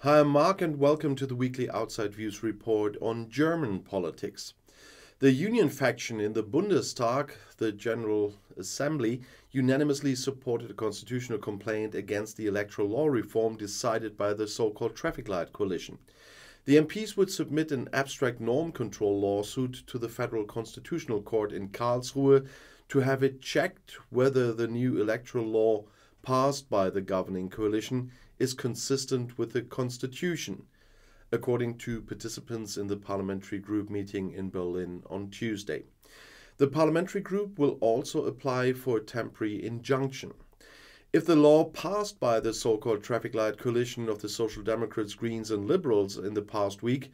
Hi, I'm Mark, and welcome to the weekly Outside Views report on German politics. The union faction in the Bundestag, the General Assembly, unanimously supported a constitutional complaint against the electoral law reform decided by the so-called traffic light coalition. The MPs would submit an abstract norm control lawsuit to the Federal Constitutional Court in Karlsruhe to have it checked whether the new electoral law passed by the governing coalition is consistent with the Constitution, according to participants in the parliamentary group meeting in Berlin on Tuesday. The parliamentary group will also apply for a temporary injunction. If the law passed by the so-called traffic light coalition of the Social Democrats, Greens and Liberals in the past week,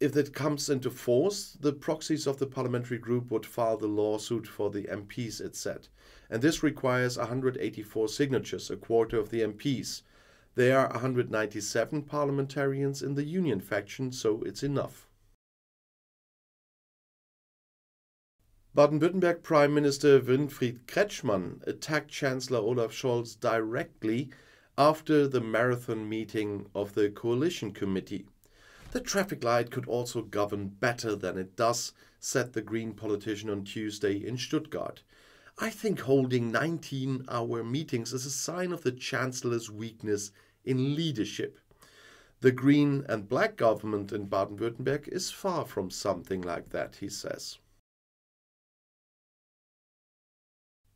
if that comes into force, the proxies of the parliamentary group would file the lawsuit for the MPs, it said. And this requires 184 signatures, a quarter of the MPs. There are 197 parliamentarians in the union faction, so it's enough. Baden-Württemberg Prime Minister Winfried Kretschmann attacked Chancellor Olaf Scholz directly after the marathon meeting of the coalition committee. The traffic light could also govern better than it does, said the Green politician on Tuesday in Stuttgart. I think holding 19-hour meetings is a sign of the Chancellor's weakness in leadership. The Green and Black government in Baden-Württemberg is far from something like that, he says.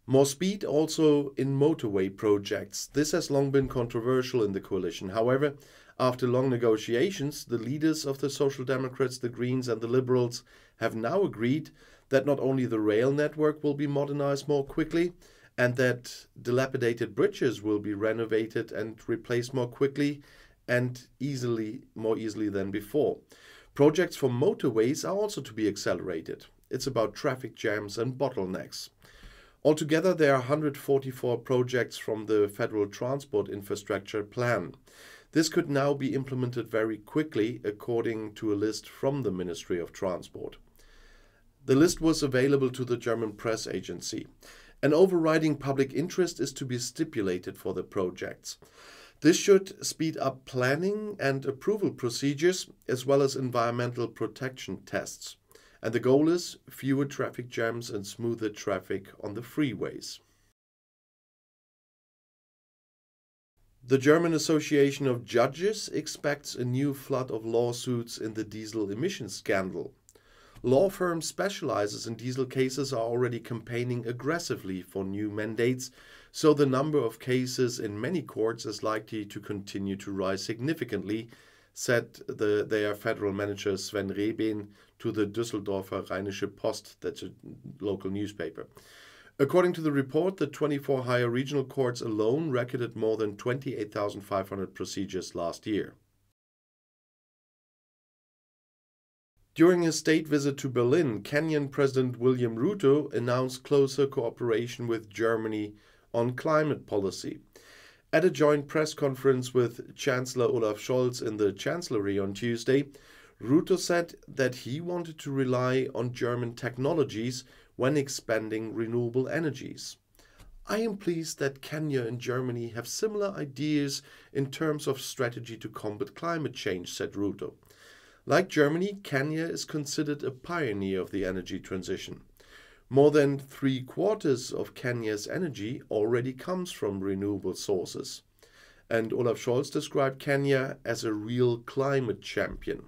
More speed also in motorway projects. This has long been controversial in the coalition. However, after long negotiations, the leaders of the Social Democrats, the Greens and the Liberals have now agreed that not only the rail network will be modernized more quickly and that dilapidated bridges will be renovated and replaced more quickly and more easily than before. Projects for motorways are also to be accelerated. It's about traffic jams and bottlenecks. Altogether, there are 144 projects from the Federal Transport Infrastructure Plan. This could now be implemented very quickly, according to a list from the Ministry of Transport. The list was available to the German press agency. An overriding public interest is to be stipulated for the projects. This should speed up planning and approval procedures, as well as environmental protection tests. And the goal is fewer traffic jams and smoother traffic on the freeways. The German Association of Judges expects a new flood of lawsuits in the diesel emissions scandal. Law firms specialized in diesel cases are already campaigning aggressively for new mandates, so the number of cases in many courts is likely to continue to rise significantly, said their federal manager Sven Rehben to the Düsseldorfer Rheinische Post, that's a local newspaper. According to the report, the 24 higher regional courts alone recorded more than 28,500 procedures last year. During his state visit to Berlin, Kenyan President William Ruto announced closer cooperation with Germany on climate policy. At a joint press conference with Chancellor Olaf Scholz in the Chancellery on Tuesday, Ruto said that he wanted to rely on German technologies when expanding renewable energies. I am pleased that Kenya and Germany have similar ideas in terms of strategy to combat climate change, said Ruto. Like Germany, Kenya is considered a pioneer of the energy transition. More than 3/4 of Kenya's energy already comes from renewable sources. And Olaf Scholz described Kenya as a real climate champion.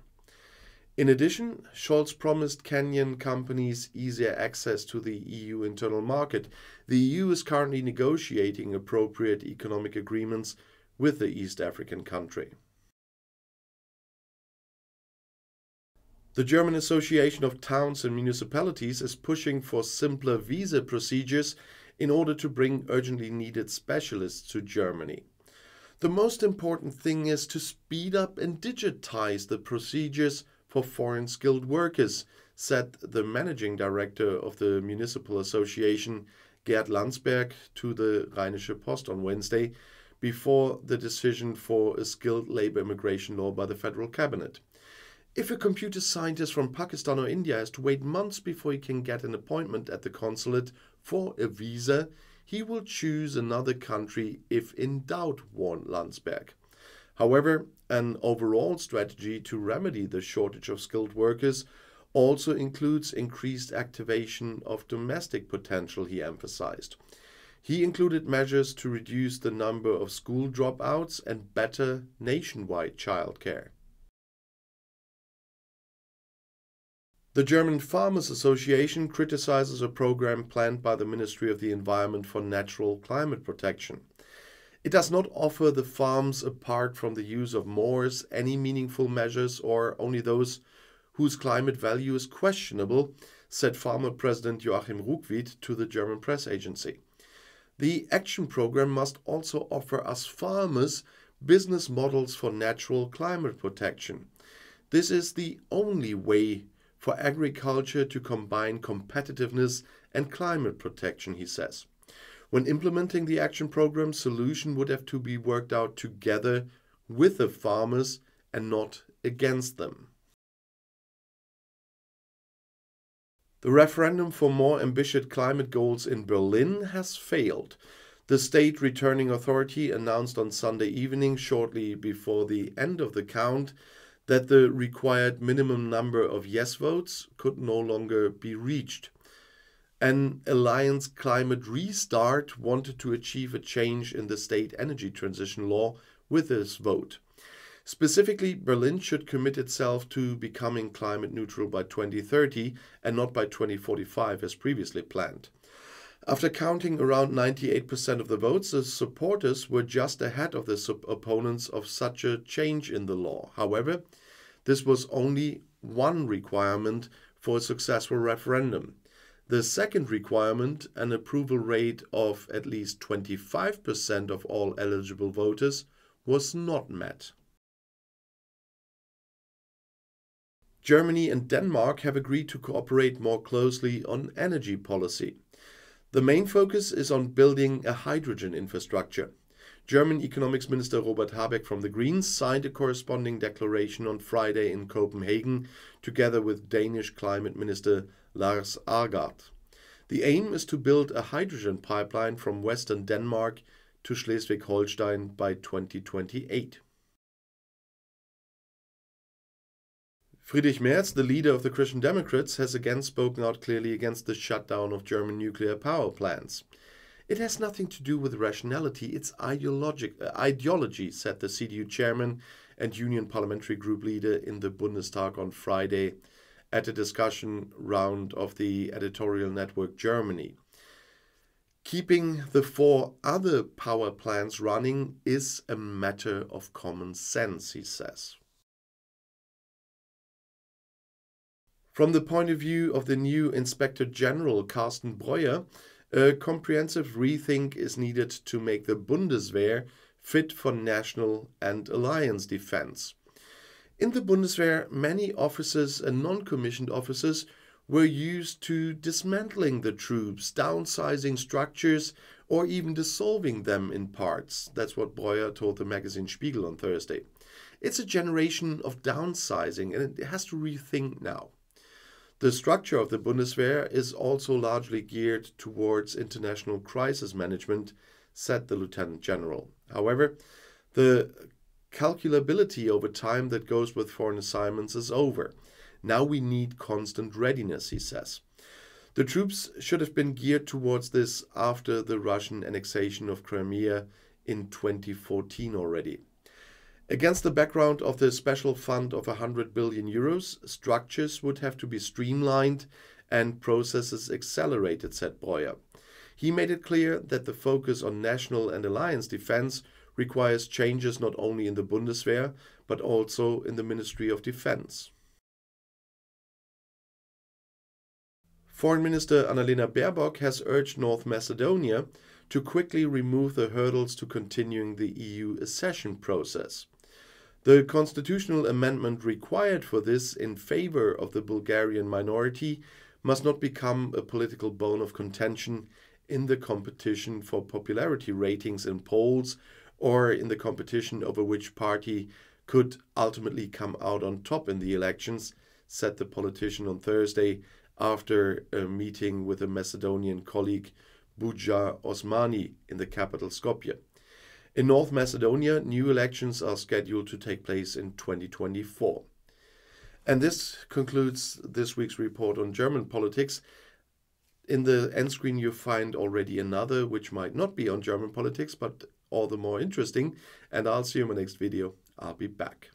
In addition, Scholz promised Kenyan companies easier access to the EU internal market. The EU is currently negotiating appropriate economic agreements with the East African country. The German Association of Towns and Municipalities is pushing for simpler visa procedures in order to bring urgently needed specialists to Germany. The most important thing is to speed up and digitize the procedures for foreign skilled workers, said the managing director of the Municipal Association, Gerd Landsberg, to the Rheinische Post on Wednesday, before the decision for a skilled labor immigration law by the federal cabinet. If a computer scientist from Pakistan or India has to wait months before he can get an appointment at the consulate for a visa, he will choose another country if in doubt, warned Landsberg. However, an overall strategy to remedy the shortage of skilled workers also includes increased activation of domestic potential, he emphasized. He included measures to reduce the number of school dropouts and better nationwide childcare. The German Farmers Association criticizes a program planned by the Ministry of the Environment for natural climate protection. It does not offer the farms, apart from the use of mowers, any meaningful measures or only those whose climate value is questionable, said Farmer President Joachim Ruckwied to the German press agency. The action program must also offer us farmers business models for natural climate protection. This is the only way for agriculture to combine competitiveness and climate protection, he says. When implementing the action program, solution would have to be worked out together with the farmers and not against them. The referendum for more ambitious climate goals in Berlin has failed. The state returning authority announced on Sunday evening, shortly before the end of the count, that the required minimum number of yes votes could no longer be reached. An Alliance Climate Restart wanted to achieve a change in the state energy transition law with this vote. Specifically, Berlin should commit itself to becoming climate neutral by 2030 and not by 2045 as previously planned. After counting around 98% of the votes, the supporters were just ahead of the opponents of such a change in the law. However, this was only one requirement for a successful referendum. The second requirement, an approval rate of at least 25% of all eligible voters, was not met. Germany and Denmark have agreed to cooperate more closely on energy policy. The main focus is on building a hydrogen infrastructure. German Economics Minister Robert Habeck from the Greens signed a corresponding declaration on Friday in Copenhagen, together with Danish Climate Minister Lars Aagaard. The aim is to build a hydrogen pipeline from western Denmark to Schleswig-Holstein by 2028. Friedrich Merz, the leader of the Christian Democrats, has again spoken out clearly against the shutdown of German nuclear power plants. It has nothing to do with rationality, it's ideology, said the CDU chairman and Union parliamentary group leader in the Bundestag on Friday at a discussion round of the editorial network Germany. Keeping the 4 other power plants running is a matter of common sense, he says. From the point of view of the new Inspector General Carsten Breuer, a comprehensive rethink is needed to make the Bundeswehr fit for national and alliance defense. In the Bundeswehr, many officers and non-commissioned officers were used to dismantling the troops, downsizing structures, or even dissolving them in parts. That's what Breuer told the magazine Spiegel on Thursday. It's a generation of downsizing, and it has to rethink now. The structure of the Bundeswehr is also largely geared towards international crisis management, said the Lieutenant General. However, the calculability over time that goes with foreign assignments is over. Now we need constant readiness, he says. The troops should have been geared towards this after the Russian annexation of Crimea in 2014 already. Against the background of the special fund of 100 billion euros, structures would have to be streamlined and processes accelerated, said Breuer. He made it clear that the focus on national and alliance defense requires changes not only in the Bundeswehr, but also in the Ministry of Defense. Foreign Minister Annalena Baerbock has urged North Macedonia to quickly remove the hurdles to continuing the EU accession process. The constitutional amendment required for this in favor of the Bulgarian minority must not become a political bone of contention in the competition for popularity ratings in polls or in the competition over which party could ultimately come out on top in the elections, said the politician on Thursday after a meeting with a Macedonian colleague, Buja Osmani, in the capital Skopje. In North Macedonia, new elections are scheduled to take place in 2024. And this concludes this week's report on German politics. In the end screen you find already another, which might not be on German politics, but all the more interesting. And I'll see you in my next video. I'll be back.